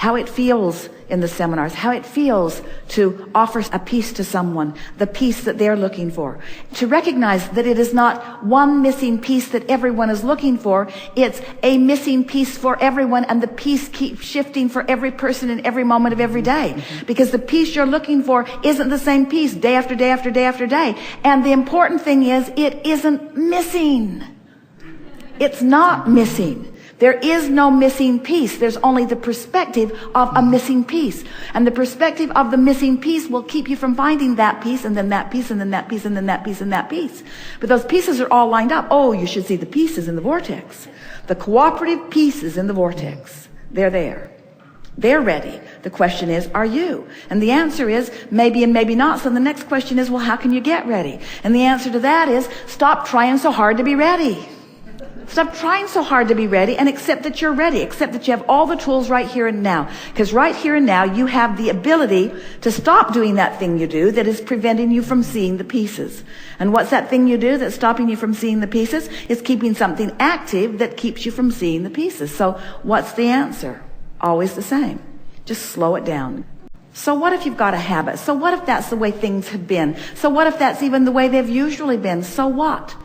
how it feels in the seminars, how it feels to offer a piece to someone, the piece that they're looking for. To recognize that it is not one missing piece that everyone is looking for, it's a missing piece for everyone, and the piece keeps shifting for every person in every moment of every day. Because the piece you're looking for isn't the same piece day after day after day after day. And the important thing is, it isn't missing. It's not missing. There is no missing piece. There's only the perspective of a missing piece. And the perspective of the missing piece will keep you from finding that piece, and then that piece, and then that piece, and then that piece, and that piece. But those pieces are all lined up. Oh, you should see the pieces in the vortex. The cooperative pieces in the vortex. They're there. They're ready. The question is, are you? And the answer is maybe and maybe not. So the next question is, well, how can you get ready? And the answer to that is, stop trying so hard to be ready. Stop trying so hard to be ready, and accept that you're ready. Accept that you have all the tools right here and now. Because right here and now, you have the ability to stop doing that thing you do that is preventing you from seeing the pieces. And what's that thing you do that's stopping you from seeing the pieces? It's keeping something active that keeps you from seeing the pieces. So what's the answer? Always the same. Just slow it down. So what if you've got a habit? So what if that's the way things have been? So what if that's even the way they've usually been? So what?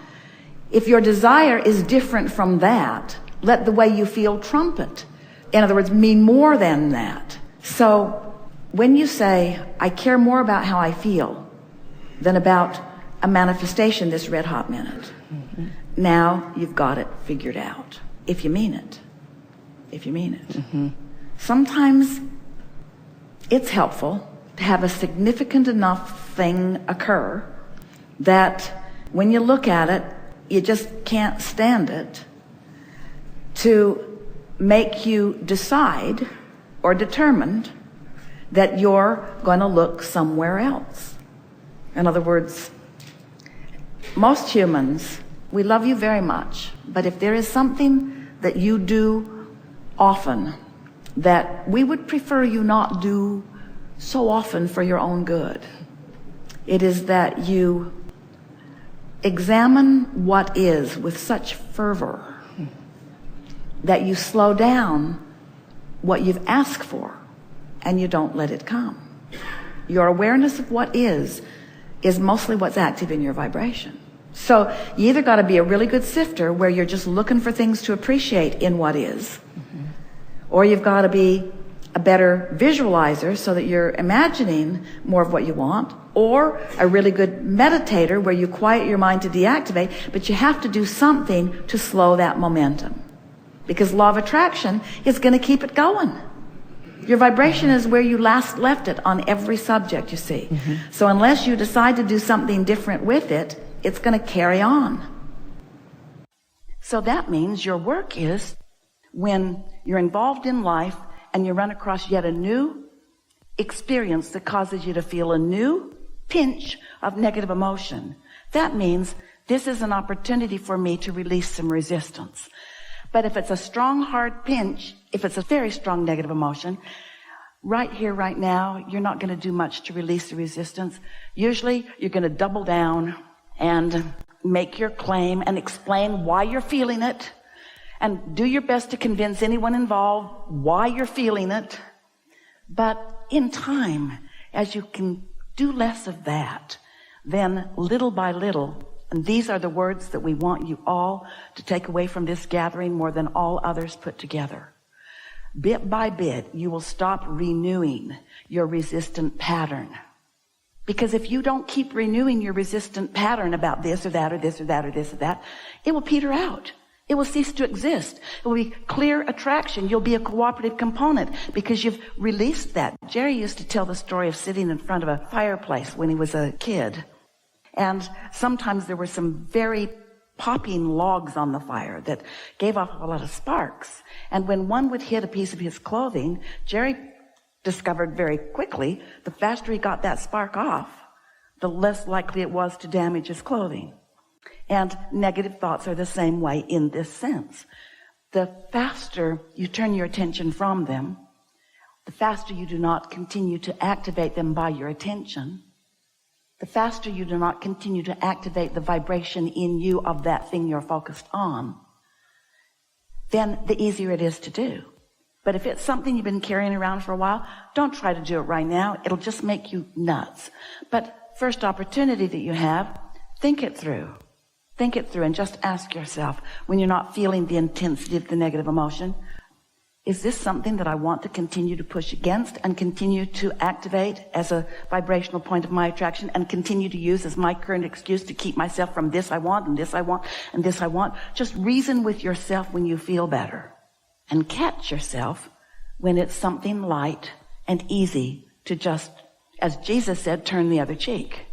If your desire is different from that, let the way you feel trump it. In other words, mean more than that. So when you say, I care more about how I feel than about a manifestation this red hot minute, now you've got it figured out. If you mean it. If you mean it. Sometimes it's helpful to have a significant enough thing occur that when you look at it, you just can't stand it, to make you decide or determined that you're going to look somewhere else. In other words, most humans, we love you very much, but if there is something that you do often that we would prefer you not do so often for your own good, it is that you examine what is with such fervor that you slow down what you've asked for and you don't let it come. Your awareness of what is mostly what's active in your vibration. So you either got to be a really good sifter where you're just looking for things to appreciate in what is, or you've got to be a better visualizer so that you're imagining more of what you want, or a really good meditator where you quiet your mind to deactivate, but you have to do something to slow that momentum. Because law of attraction is going to keep it going. Your vibration is where you last left it on every subject, you see. So unless you decide to do something different with it, it's going to carry on. So that means your work is when you're involved in life and you run across yet a new experience that causes you to feel a new pinch of negative emotion. That means this is an opportunity for me to release some resistance. But if it's a strong, hard pinch, if it's a very strong negative emotion, right here, right now, you're not going to do much to release the resistance. Usually, you're going to double down and make your claim and explain why you're feeling it, and do your best to convince anyone involved why you're feeling it. But in time, as you can do less of that, then little by little, and these are the words that we want you all to take away from this gathering more than all others put together. Bit by bit, you will stop renewing your resistant pattern. Because if you don't keep renewing your resistant pattern about this or that or this or that or this or that, it will peter out. It will cease to exist. It will be clear attraction. You'll be a cooperative component because you've released that. Jerry used to tell the story of sitting in front of a fireplace when he was a kid. And sometimes there were some very popping logs on the fire that gave off a lot of sparks. And when one would hit a piece of his clothing, Jerry discovered very quickly, the faster he got that spark off, the less likely it was to damage his clothing. And negative thoughts are the same way in this sense. The faster you turn your attention from them, the faster you do not continue to activate them by your attention, the faster you do not continue to activate the vibration in you of that thing you're focused on, then the easier it is to do. But if it's something you've been carrying around for a while, don't try to do it right now. It'll just make you nuts. But first opportunity that you have, think it through. Think it through and just ask yourself, when you're not feeling the intensity of the negative emotion, is this something that I want to continue to push against and continue to activate as a vibrational point of my attraction and continue to use as my current excuse to keep myself from this I want and this I want and this I want? Just reason with yourself when you feel better and catch yourself when it's something light and easy to just, as Jesus said, turn the other cheek.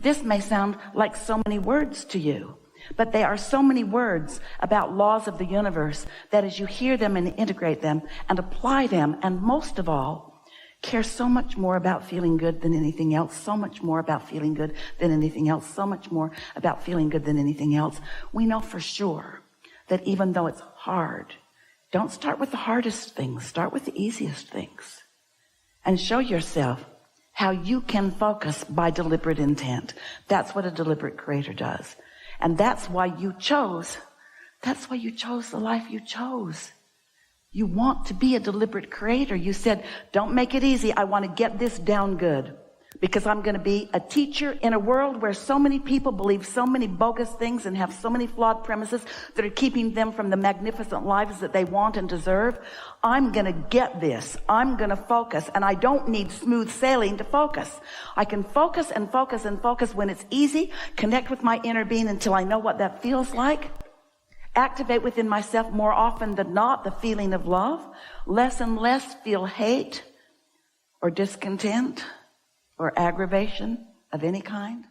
This may sound like so many words to you, but they are so many words about laws of the universe that as you hear them and integrate them and apply them, and most of all, care so much more about feeling good than anything else, so much more about feeling good than anything else, so much more about feeling good than anything else, we know for sure that even though it's hard, don't start with the hardest things, start with the easiest things. And show yourself how you can focus by deliberate intent. That's what a deliberate creator does. And that's why you chose the life you chose. You want to be a deliberate creator. You said, don't make it easy. I want to get this down good because I'm going to be a teacher in a world where so many people believe so many bogus things and have so many flawed premises that are keeping them from the magnificent lives that they want and deserve. I'm going to get this. I'm going to focus, and I don't need smooth sailing to focus. I can focus and focus and focus when it's easy, connect with my inner being until I know what that feels like, activate within myself more often than not the feeling of love, less and less feel hate or discontent or aggravation of any kind.